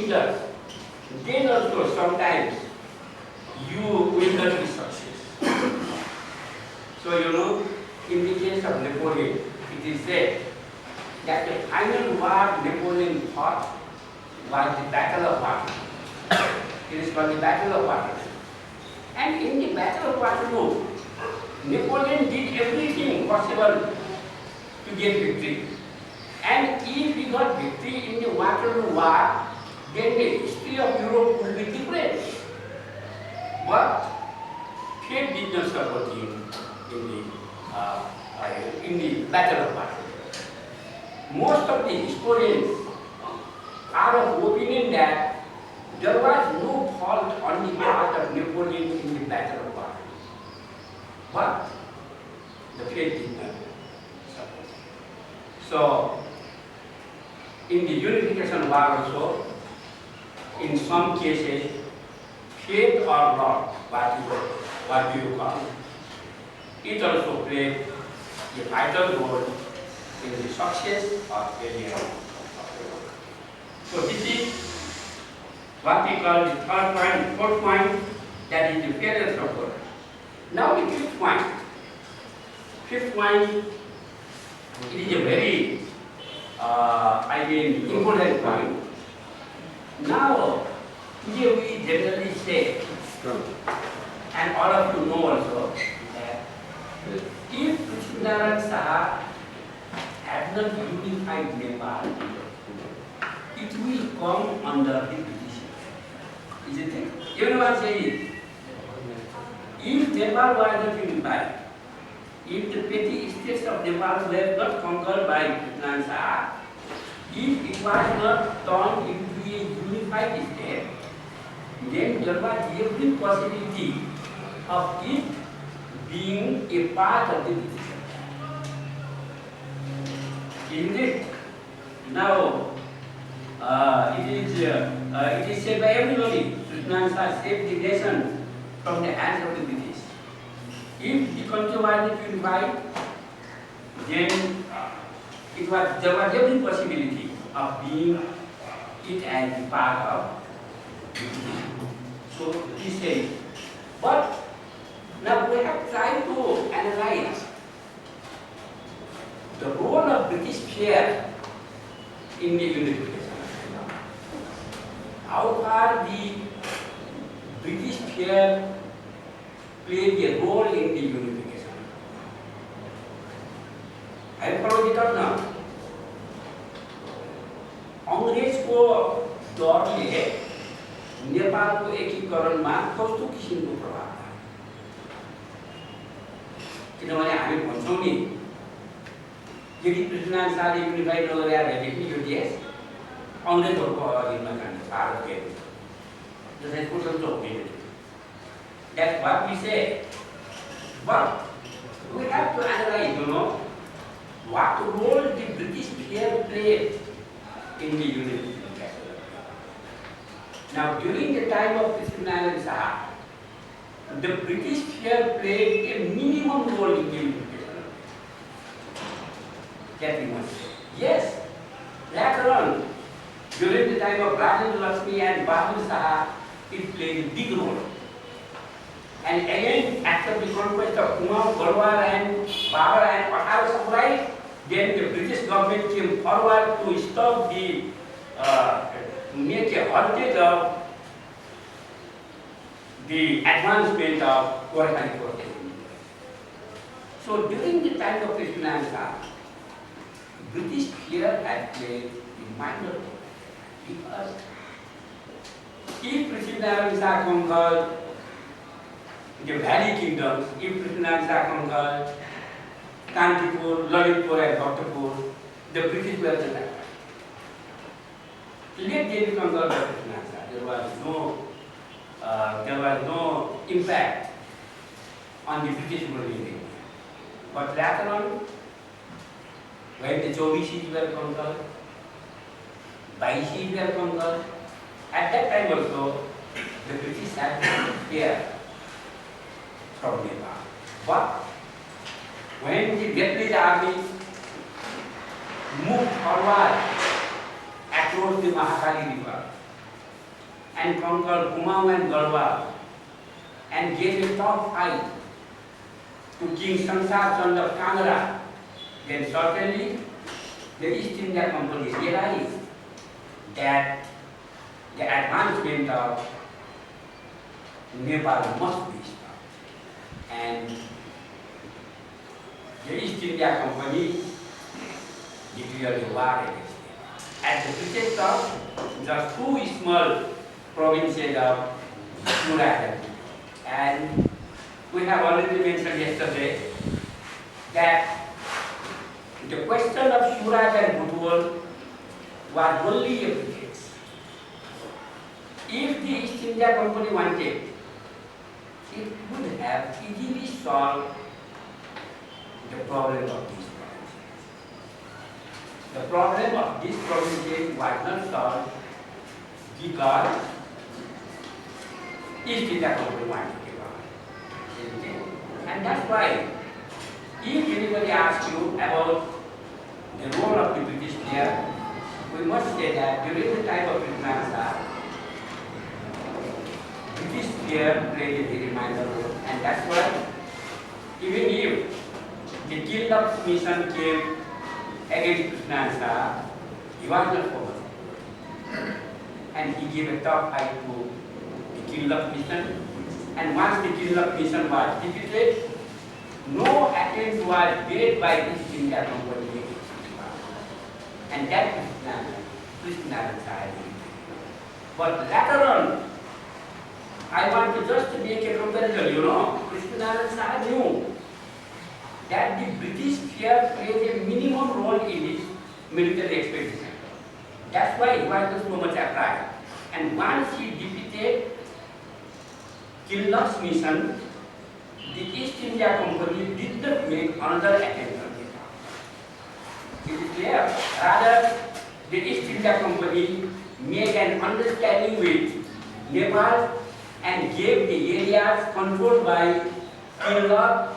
considers, then also sometimes you will not be success. So in the case of Napoleon, it is said that the final war Napoleon fought was the Battle of Waterloo. It is called the Battle of Waterloo. And in the Battle of Waterloo, Napoleon did everything possible to get victory. And if he got victory in the Waterloo War, then the history of Europe would be different. But fate did not support him in the Battle of Waterloo. Most of the historians are of opinion that there was no fault on the part of Napoleon in the Battle of Waterloo. But the fate did not support. So, in the Unification War also, in some cases, fate or luck, what you call, it also played a vital role in the success or failure of the work. So this is what we call the third point, fourth point, that is the failure of work. Now the fifth point. Fifth point, it is a very, important point. Now, here we generally say, and all of you know also, that if Prithviraj Saha had not unified Nepal, it will come under the British. Isn't it? Everyone say it. If Nepal was not unified, if the petty states of Nepal were not conquered by Prithviraj Saha, if it was not turned into a unified state, then there was every possibility of it being a part of the British. Isn't it? Now, it is said by everybody, Prithviraj Saha saved the nation from the hands of the British. If the country was not unified, then there was every possibility of being it as a part of the British. So he said, but now we have tried to analyze the role of British share in the unification. How far the British share played a role in the unification? I followed it up now. अंग्रेजको दरले नेपालको एकीकरणमा कस्तो किसिमको प्रभाव पार्यो? किनभने हामी भन्छौँ नि, यदि पृथ्वीनारायण शाहले युनिफाई नगरेर भएदेखि यो देश अंग्रेजहरूको अधीनमा जाने भारतको जसरी स्वतन्त्र हुँदैन। That's what we say. But we have to analyze, what role the British here played in the unification. Now, during the time of Prithviraj Saha, the British here played a minimum role in the unification. That we must say. Yes, later on, during the time of Rajendra Lakshmi and Bahadur Saha, it played a big role. And again, after the conquest of Kumaon, Garhwal and Babur and Pathao Samurai, then the British government came forward to stop the, make a hostage of the advancement of Gorkhali forces. So during the time of Prithviraj Saha, British here had played a minor role. Because if Prithviraj Saha conquered the Valley kingdoms, if Prithviraj Saha conquered Kantipur, Lalitpur and Bhaktapur, the British were the attacked. Let them be conquered by Prithviraj Saha. There was no impact on the British rule in India. But later on, when the Chobishis were conquered, Baishis were conquered, at that time also, the British had to fear from Nepal. But when the Japanese army moved forward across the Mahakali River, and conquered Kumaon and Garhwal and gave a tough fight to King Sansar Chand of Kangra, then certainly the East India Company realized that the advancement of Nepal must be stopped. And the East India Company declared a war against them. At the pretext of just two small provinces of Surat. And we have already mentioned yesterday that the question of Surat and Butwal was only a pretext. If the East India Company wanted, it would have easily solved the problem of these provinces. The problem of these provinces was not solved because East India Company wanted to go. And that's why, if anybody asks you about the role of the British here, we must say that during the time of Krishnamurti, British here played a very minor role, and that's why even if the Killup mission came against Krishnamurti, he was not forward. And he gave a tough fight to the Killup mission, and once the Killup mission was defeated, no attempt was made by the East India Company against Krishnamurti. And that Krishnamurti. But later on, I want to just make a comparison, Krishnamurti knew that the British here played a minimum role in his military expedition. That's why he was so much afraid. And once he defeated Killup's mission, the East India Company did not make another attempt on it. It is clear. Rather, the East India Company made an understanding with Nepal and gave the areas controlled by Killup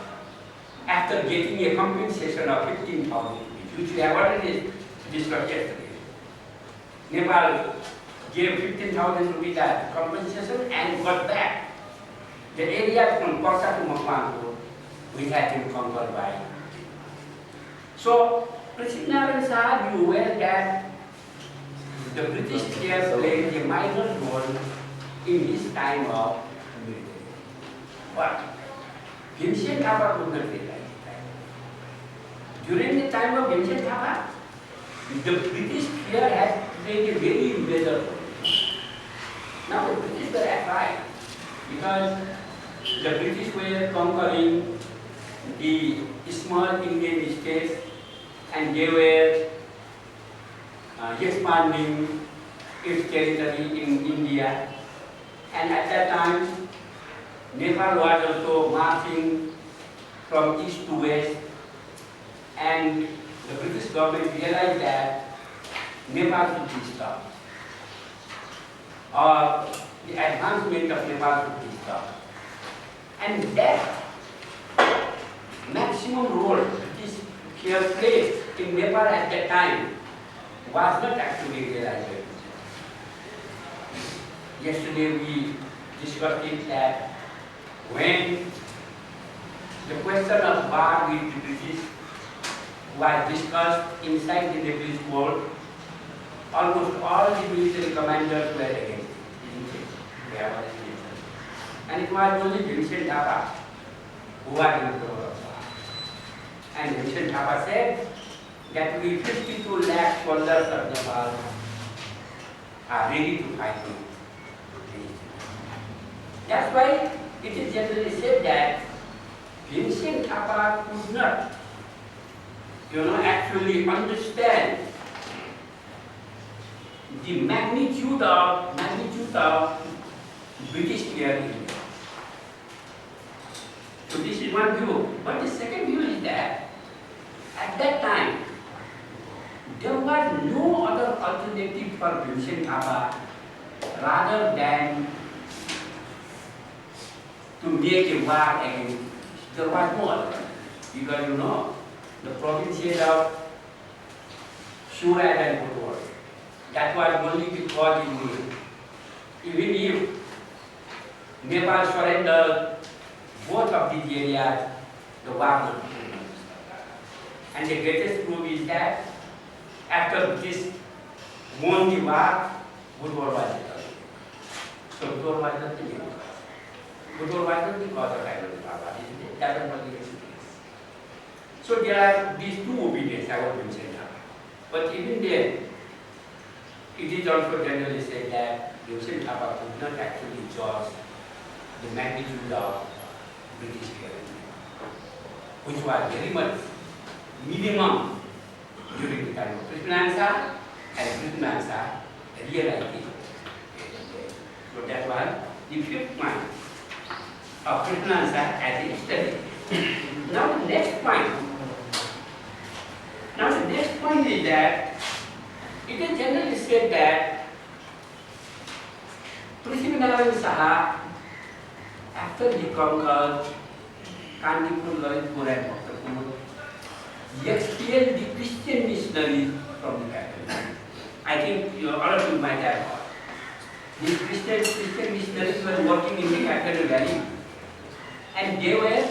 after getting a compensation of 15,000 rupees, which we have already discussed yesterday. Nepal gave 15,000 rupees as compensation and got back the area from Korsa to Makwanko, which had been conquered by. So, Prithviraj Shah knew well that the British here played a minor role in his time of military. But Bhimsen Thapa could not realize that. During the time of Bhimsen Thapa, the British here had played a very major role. Now the British were afraid because the British were conquering the small Indian states and they were expanding its territory in India. And at that time, Nepal was also marching from east to west, and the British government realized that Nepal should be stopped, or the advancement of Nepal should be stopped. And that maximum role British here played in Nepal at that time was not actually realized. Yesterday we discussed it that when the question of war with the British was discussed inside the Nepalese world, almost all the military commanders were against it. They have already mentioned. And it was only Bhimsen Thapa who was in favor of war. And Bhimsen Thapa said that we 52 lakh soldiers of Nepal are ready to fight you. That's why it is generally said that Bhimsen Thapa could not, actually understand the magnitude of British here in India. So this is one view. But the second view is that at that time there was no other alternative for Bhimsen Thapa rather than to make a war against. There was no other. Because the provinces of Surat and Butwal, that was only because in even if Nepal surrendered both of these areas, the war will continue. And the greatest proof is that after this won the war, Budwar was returned. So Budwar was not the name. Budwar was not the cause of Baba, isn't it? That was not the case. So there are these two opinions I want to mention now. But even then, it is also generally said that Hussain Thapa could not actually judge the magnitude of British government, which was very much minimum during the time of Krishnan Shah, and Krishnan Shah realized it. So that was the fifth point of Krishnan Shah as a study. Now the next point is that it is generally said that Prithvinarayan Saha, after he conquered Kandipur, Lalitpur and Bhaktapur, he expelled the Christian missionaries from the capital. I think all of you might have heard. These Christian missionaries were working in the capital valley, and they were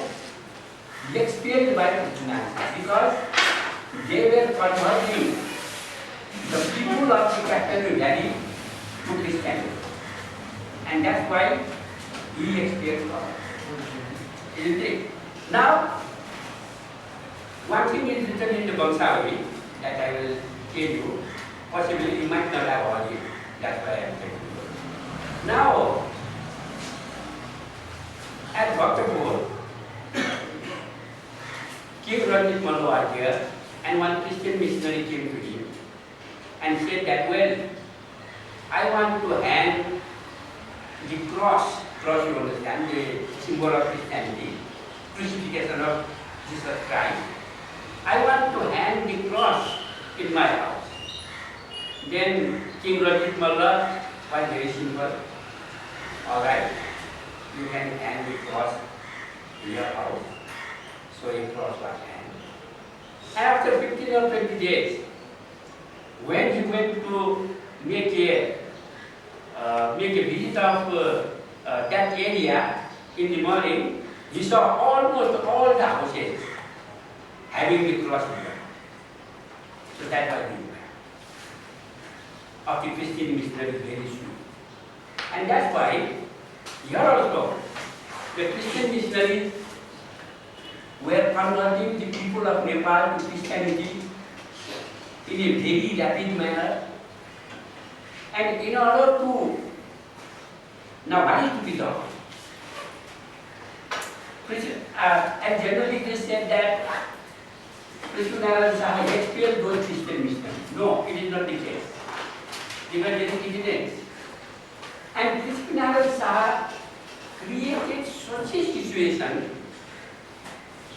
expelled by Prithvinarayan because they were converting the people of the capital valley to Christianity. And that's why he expelled them. Isn't it? Now, one thing is written in the Vamsavali that I will tell you. Possibly you might not have heard it. That's why I am telling you. Now, at Bhaktapur, King Ranjit Mallo was here, and one Christian missionary came to him and said that, well, I want to hang the cross you understand, the symbol of Christianity, crucifixion of Jesus Christ. I want to hang the cross in my house. Then King Ranjit Malla was very simple. All right, you can hang the cross in your house. So a cross was hanged. After 15 or 20 days, when he went to make a visit of that area in the morning, he saw almost all the houses having the cross in them. So that was the impact of the Christian missionary very soon. And that's why here also the Christian missionaries were converting the people of Nepal to Christianity in a very rapid manner. And in order to, now what is to be done? And generally it is said that Prithvinarayan Saha expelled those Christian missionaries. No, it is not the case. They were very evidence. And Prithvinarayan Saha created such a situation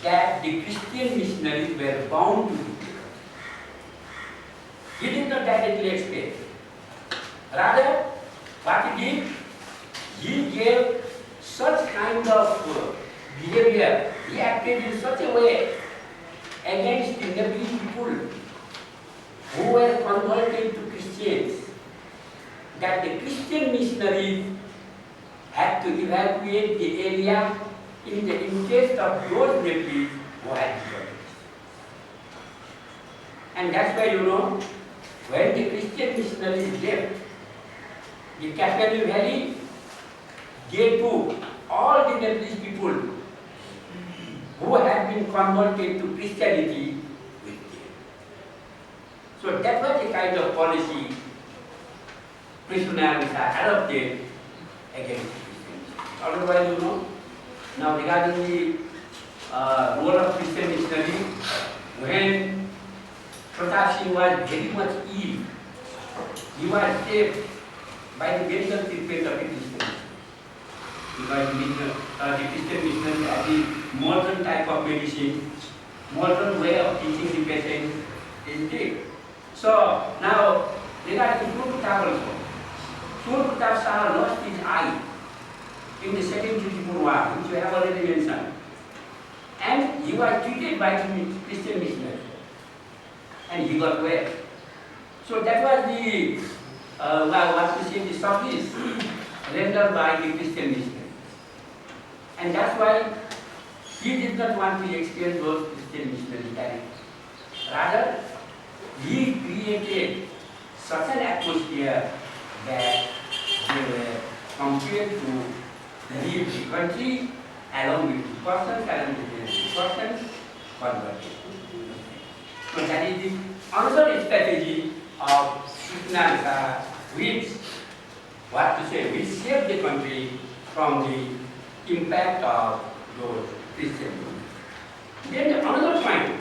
that the Christian missionaries were bound to do it. He did not directly expel. Rather, what he did, he gave such kind of behavior, he acted in such a way against the Nepali people who were converted to Christians that the Christian missionaries had to evacuate the area in the interest of those Nepalese who had converted. And that's why, when the Christian missionaries left the Kathmandu Valley, they took all the Nepalese people who had been converted to Christianity with them. So that was the kind of policy Prithvinarayan Saha adopted against Christians. Otherwise, now regarding the role of Christian missionary, when Pratap Singh was very much ill, he was saved by the medical treatment of the Christians. Because the Christian missionary had the modern type of medicine, modern way of teaching the patient, isn't it? So now regarding Sur Pratap also, Sur Pratap Saha lost his eye in the second Jijipur War, which we have already mentioned. And he was treated by the Christian missionary. And he got well. So that was the, what we say, the service rendered by the Christian missionary. And that's why he did not want to extend those Christian missionaries directly. Rather, he created such an atmosphere that they were compelled to leave the country along with the persons, along with the persons converted. So that is the another strategy of Krishnamurti, which, what to say, which saved the country from the impact of those Christians. Then another point,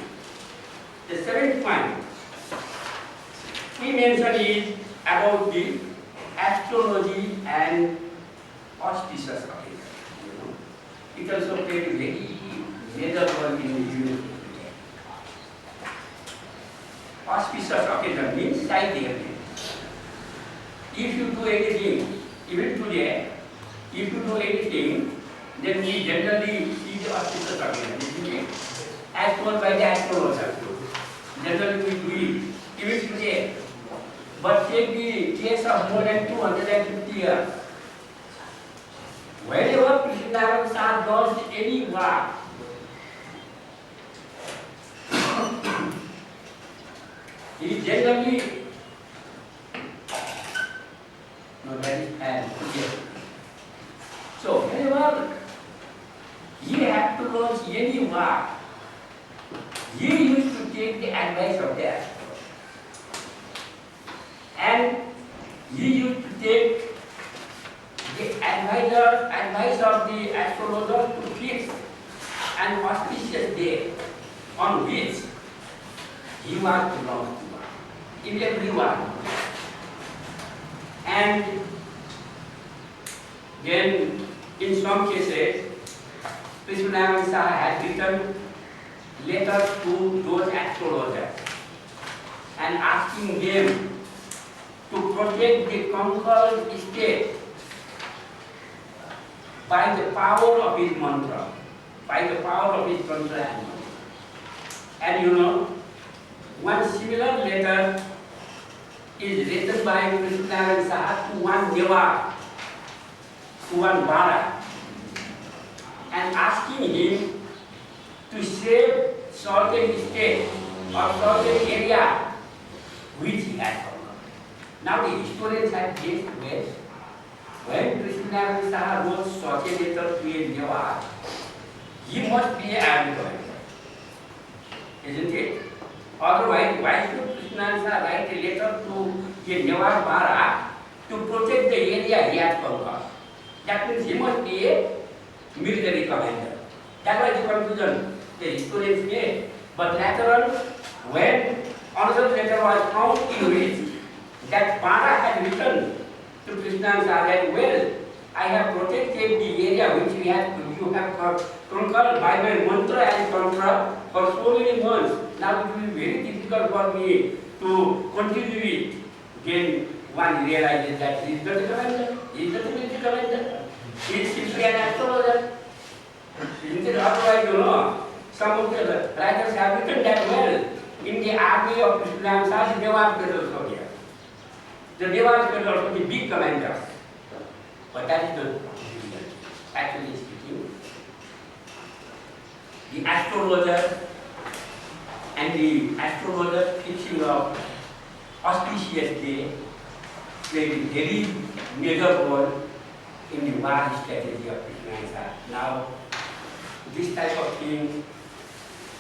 the seventh point we mentioned is about the astrology and auspicious occasion. It also played a very major role in the human today. Auspicious occasion means side event. If you do anything, even today, if you do anything, then we generally see the auspicious occasion, isn't it? As told by the astrologer. Generally we do it, even today. But take the case of more than 250 years. Whenever Krishnamurti Sahib does any work, he generally, no, that is and yes. So whenever he had to launch any work, he used to take the advice of that. And he used to take the advice of the astrologer to fix an auspicious day on which he was to launch the work in everyone. And then in some cases, Krishnamurti Sahib had written letters to those astrologers and asking them to protect the conquered state by the power of his mantra, by the power of his mantra. And you know, one similar letter is written by Krishnamurti Sahib to one Deva, to one Bharat, and asking him to save certain state or certain area which he had conquered. Now the historians have guessed well, when Krishnamurti Sahib wrote such a letter to a Deva, he must be an army, isn't it? Otherwise, why should Krishnamurti Sahib write a letter to a Deva Bharat to protect the area he had conquered? That means he must be a military commander. That was the conclusion the historians made. But later on, when another letter was found in which that Bharat had written to Krishnamurti Sahib that, well, I have protected the area which you have conquered by my mantra and tantra for so many months. Now it will be very difficult for me to continue it. Then one realizes that he is not a commander, he is not a military commander, he is simply an astrologer. Otherwise, you know, some of the writers have written that, well, in the army of Krishnamurti Sahib, the Devas were also here. The Devas were also the big commanders. But that is not actually speaking. The astrologer and the astrologer fixing of auspicious day played a very major role in the war strategy of Krishnamurti Sahib. Now, this type of thing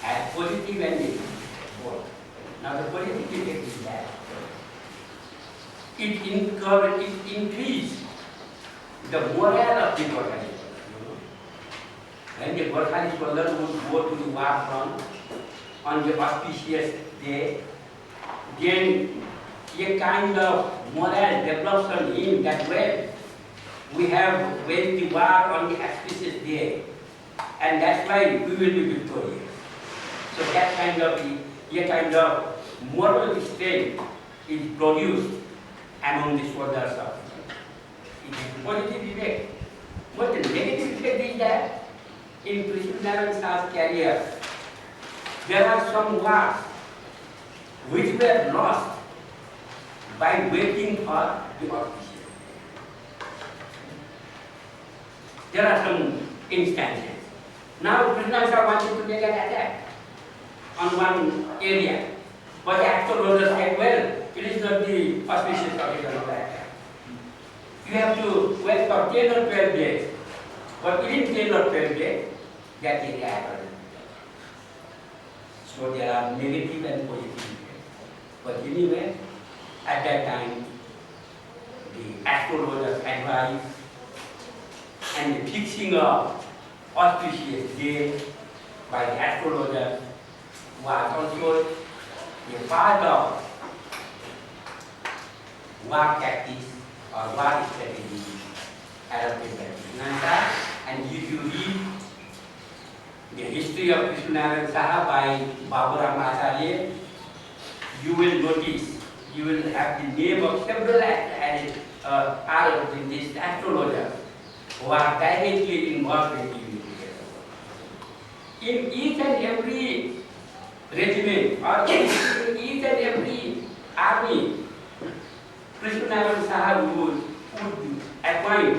has positive and negative both. Now, the positive effect is that it increased the morale of the Gorkhali. When the Gorkhali soldiers would go to the war front on the auspicious day, then a kind of morale develops on him that way. We have waged the war on the auspicious day, and that's why we will be victorious. So that kind of moral strength is produced among the soldiers of the country. It is positive effect. But the negative effect is that in Krishnamurti Sahib's career, there are some wars which were lost by waiting for the auspicious. There are some instances. Now Krishna Shah wanted to make an attack on one area, but the actual orders said, well, it is not the auspicious occasion of the attack. You have to wait for 10 or 12 days. But within 10 or 12 days, that area happened. So there are negative and positive effects. But anyway, at that time, the astrologers advice and the fixing of auspicious day by the astrologers was also a part of war tactics or war strategy adopted by Krishna Shah. And if you read the history of Krishnanarayan Saha by Baburam Acharya, you will notice, you will have the name of several these astrologers who are directly involved in the in each and every regiment or in each and every army, Krishnanarayan Saha would appoint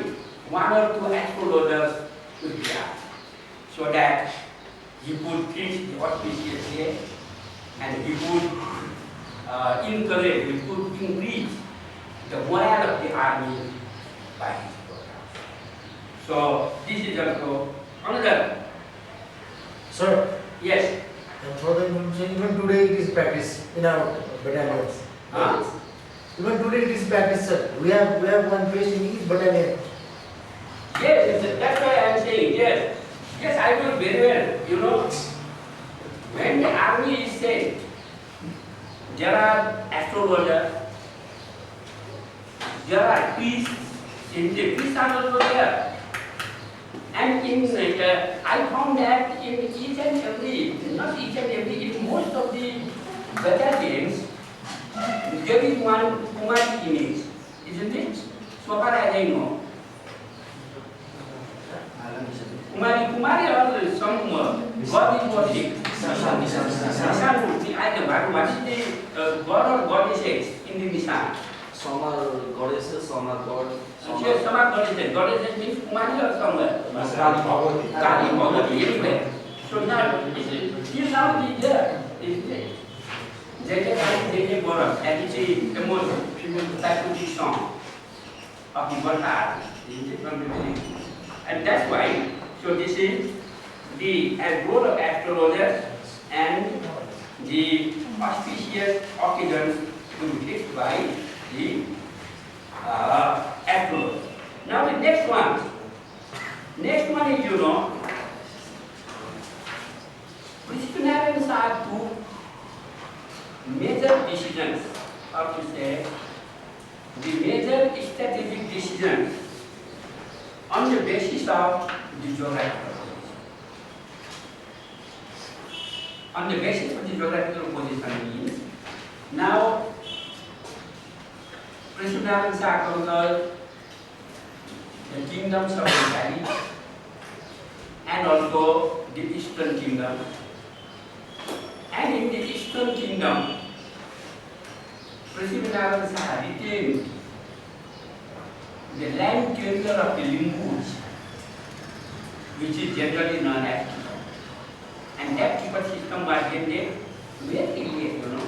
one or two astrologers to be there, so that he would fix the auspicious day and he would encourage, he would increase the morale of the army by his program. So this is also another. Sir? Yes. And for the information, even today it is practiced in our battalions. Even today it is practiced, sir. We have one place in each battalion. Yes, that's why I am saying, yes. Yes, I know very well. You know, when the army is sent, there are astrologers, there are priests, in the priests are also there. And I found that in each and every, not each and every, in most of the battalions, there is one Kumari image, isn't it? So far as I know. Kumari or some god is worshipped. Nishan, I don't know what is the god or goddesses in the Nishan. Some are goddesses, some are god. Yes, some are goddesses. Goddesses means Kumari or somewhere. Kali Bhagavati, anywhere. So now, till now it is there, isn't it? Jai Jai Gaurav, and it is the most patriotic song of the Bharata army, isn't it? From the beginning. And that's why, so this is the role of astrologers and the auspicious occasions to be fixed by the astrologer. Now the next one is, you know, Krishnanarayan Saha took major decisions, how to say, the major strategic decisions on the basis of the geographical position. On the basis of the geographical position means, now Krishnanarayan Saha conquered the kingdoms of the valley and also the eastern kingdom. And in the eastern kingdom, Krishnanarayan Saha retained the land tenure of the Limbus, which is generally known as Tipat. And that Tipat system was ended very late, you know.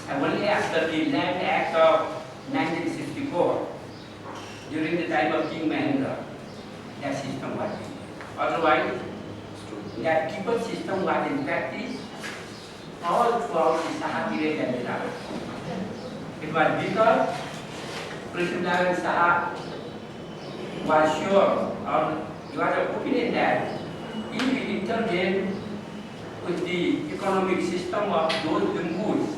And only after the Land Act of 1964, during the time of King Mahendra, that system was ended. Otherwise, that Tipat system was in practice all throughout the Saha period and the Raj. It was because Krishnanarayan Saha was sure, or he was of opinion that if he intervened with the economic system of those Limbus,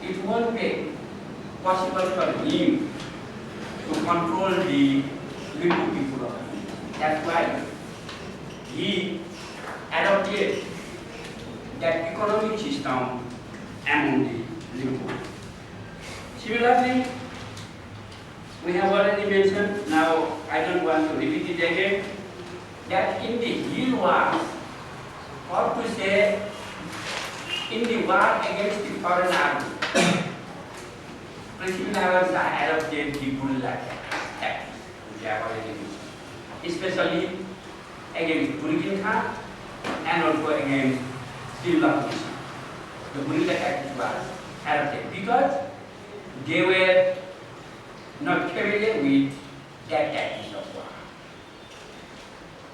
it won't be possible for him to control the Limbu people. That's why he adopted that economic system among the Limbu. Similarly, we have already mentioned, now I don't want to repeat it again, that in the hill wars, or to say, in the war against the foreign army, Krishnanarayan Saha adopted the Gulla tactics, which I have already mentioned. especially against Burkina Khan and also against Sri Lanka. The guerrilla tactics was adopted because they were not familiar with that tactics of war.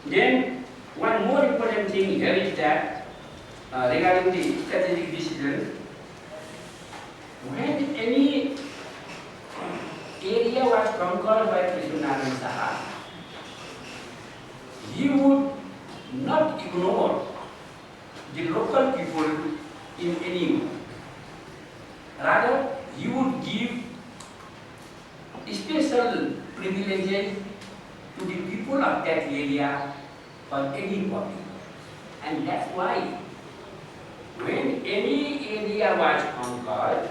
Then one more important thing here is that regarding the strategic decision, when any area was conquered by Prithviraj Saha, he would not ignore the local people in any way. Rather, he would give special privileges to the people of that area or any body. And that's why when any area was conquered,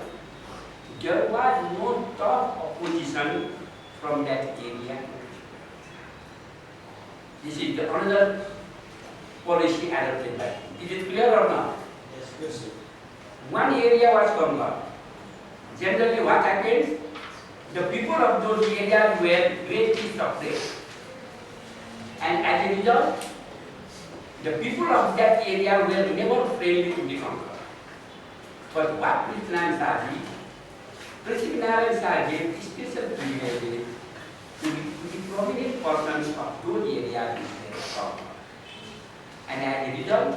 there was no tough opposition from that area. This is the another policy adopted by him. Is it clear or not? Yes, sir. One area was conquered. Generally what happens? The people of those areas were greatly suppressed. And as a result, the people of that area were never friendly to the conqueror. But what Prithviraj Saha gave special privileges to the prominent persons of those areas which were conquered. And as a result,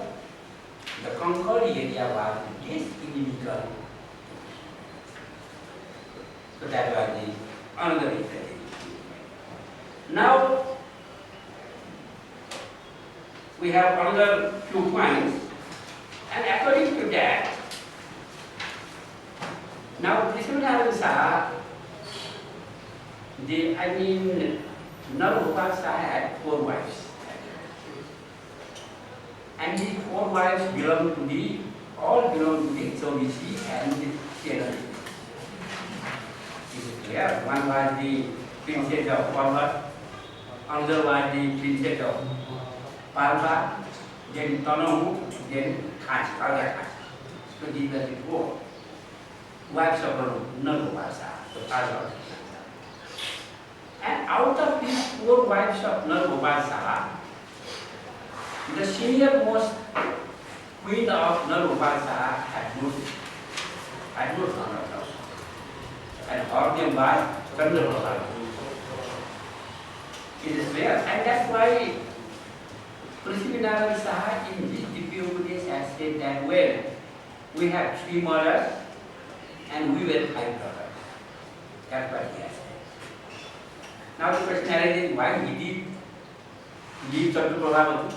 the conquered area was less inimical. So that was the another strategy. Now we have another few points, and according to that, now Prithviraj Saha, Nalgopal Saha had 4 wives. And these 4 wives all belong to the Chaubishi and the Kerala. It is clear. One was the princess of Palwa, another was the princess of Palwa, then Tanahu, then Kach. So these were the 4 wives of Nalgopal Saha, the father of the And out of these 4 wives of Nalgopal Saha, the senior most queen of Nalgopal Saha had no son of her. And her name was Chandraprabha. It is clear. And that's why Prithviraj Saha in this Dipyopadesh has said that, well, we have 3 mothers and we were 5 brothers. That's what he has said. Now the question arises, why he did leave Chandraprabha?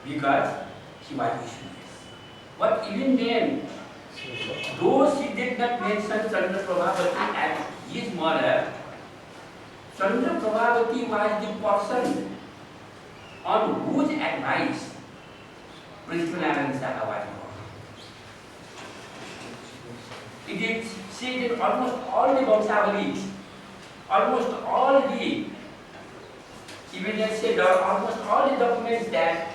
Because she was issueless. But even then, though she did not mention Chandraprabhavati as his mother, Chandraprabhavati was the person on whose advice Prithviraj Saha was born. It is said in almost all the Vamsavalis, almost all the evidence said, or almost all the documents that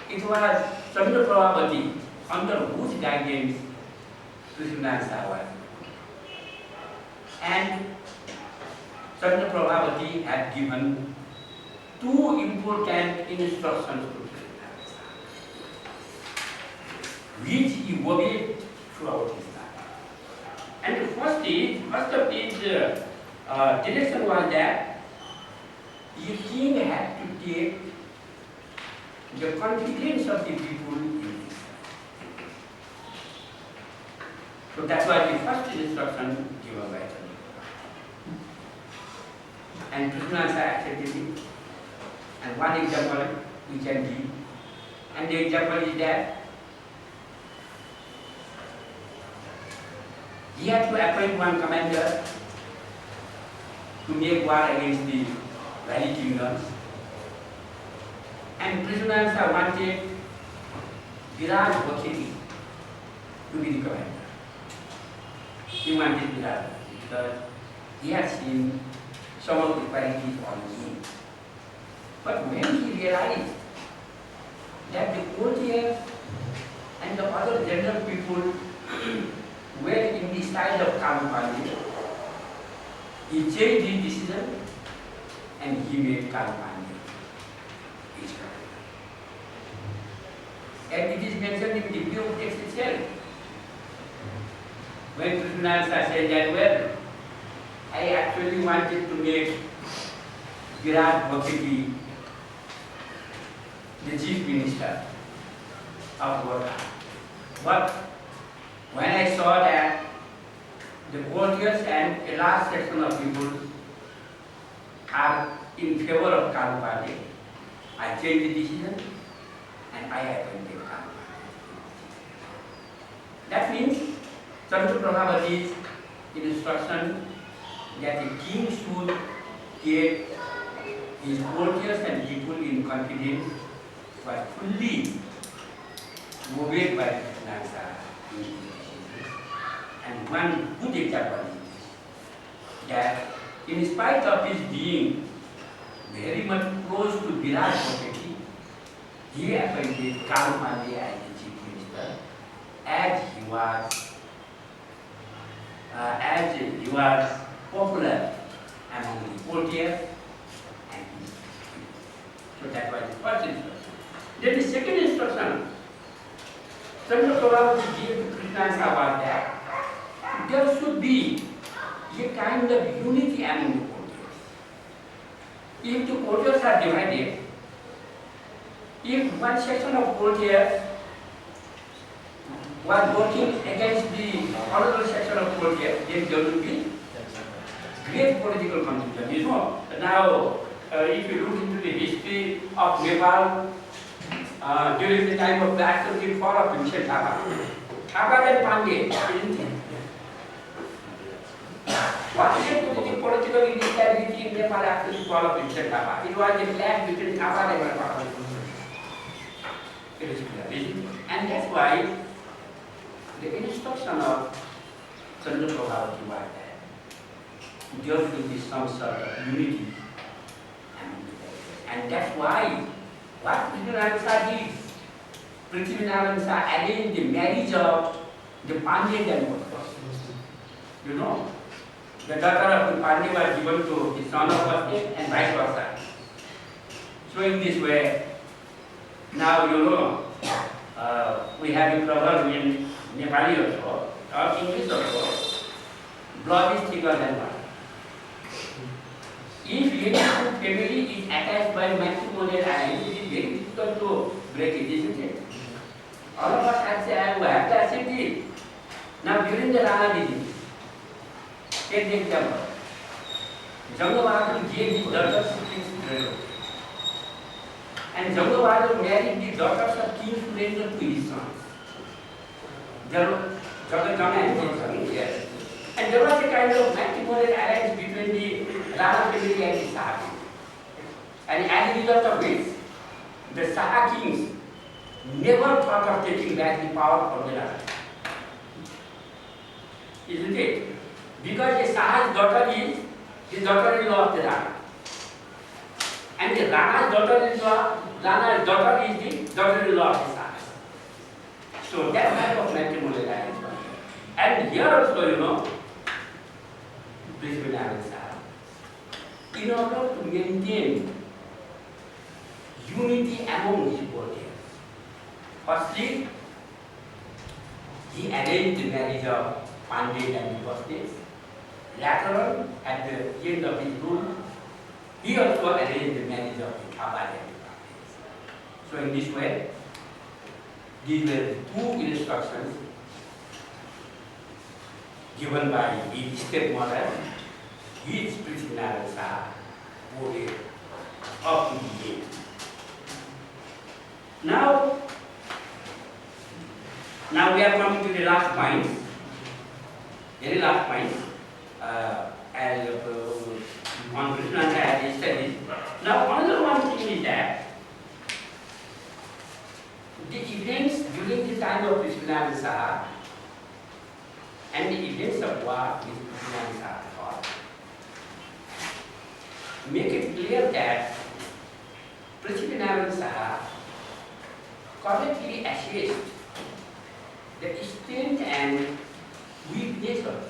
it was Chandraprabhavati under whose guidance Prithviraj Saha was. And Chandraprabhavati had given 2 important instructions to Prithviraj Saha, which he obeyed throughout his life. And the first of his direction was that the king had to take the confidence of the people in this. So that was the first instruction given by Chandraprabha. And Prithviraj Saha accepted it. And one example we can give. And the example is that he had to appoint one commander to make war against the valley kingdoms. And Prithviraj Saha wanted Viraj Bhakheri to be the commander. He wanted Viraj Bhakheri because he had seen some of the qualities on him. But when he realized that the courtiers and the other general people were in the side of Kamupali, he changed his decision and he made Kalpanya his career. And it is mentioned in the Pure text itself. When Krishnananda said that, well, I actually wanted to make Virat Bhakti the chief minister of Goa. But when I saw that the courtiers and a large section of people are in favor of Kalpanya, I changed the decision and I appointed Kalpanya. That means Chandra Prabhupada's instruction that the king should get his courtiers and people in confidence was fully obeyed by Krishnananda. And one good example is that in spite of his being very much close to Virat Bhakti, he appointed Kalpanya as the chief minister as he was popular among the courtiers and his people. So that was the first instruction. Then the second instruction, Chandra Prabhupada gave to Krishnananda was that there should be a kind of unity among the courtiers. If the courtiers are divided, if one section of courtiers was working against the other section of courtiers, then there will be great political confusion. You know, now if you look into the history of Nepal during the time of the actual fall of Vincent Thapa, Thapa and Pandey, isn't it? What led to the political instability in Nepal after the fall of Vincent Thapa? It was a clash between Thapa and Nepal. It is clear, and that's why the instruction of Chandra Prabhupada was that there should be some sort of unity among the courtiers. And that's why what Krishnananda did, Prithvinarayana arranged the marriage of the Pandey and Bhakta. You know, the daughter of the Pandey was given to the son of Bhakta and vice versa. So in this way, now you know, we have a proverb in Nepali also, or English also, blood is thicker than water. If any family is attached by matrimonial alliance, it is very difficult to break it, isn't it? All of us have to accept it. Now during the Rana disease, take the example. Janga gave his daughters to King Surendra. And Janga married the daughters of King Surendra to his sons. Janga and his sons, yes. And there was a kind of matrimonial alliance between the Rana family and the Saha family. And as a result of which, the Saha kings never thought of taking back the power from the Rana. Isn't it? Because the Saha's daughter is the daughter-in-law of the Rana. And the Rana's daughter is the daughter-in-law of the Saha. So that kind of matrimonial alliance. And here also, you know, in order to maintain unity among his courtiers, firstly, he arranged the marriage of Pandey and Bhakta. Later on, at the end of his rule, he also arranged the marriage of the Thapa and the Bhakta. So in this way, these were the two instructions given by his stepmother, his Prithvinarayana obeyed up to the end. Now we are coming to the last point, very last point, as on Krishnananda has studied. Now another one thing is that the events during the time of Prithvinarayana and the events of war with Krishnananda make it clear that Prithvinarayana Saha correctly assessed the strength and weakness of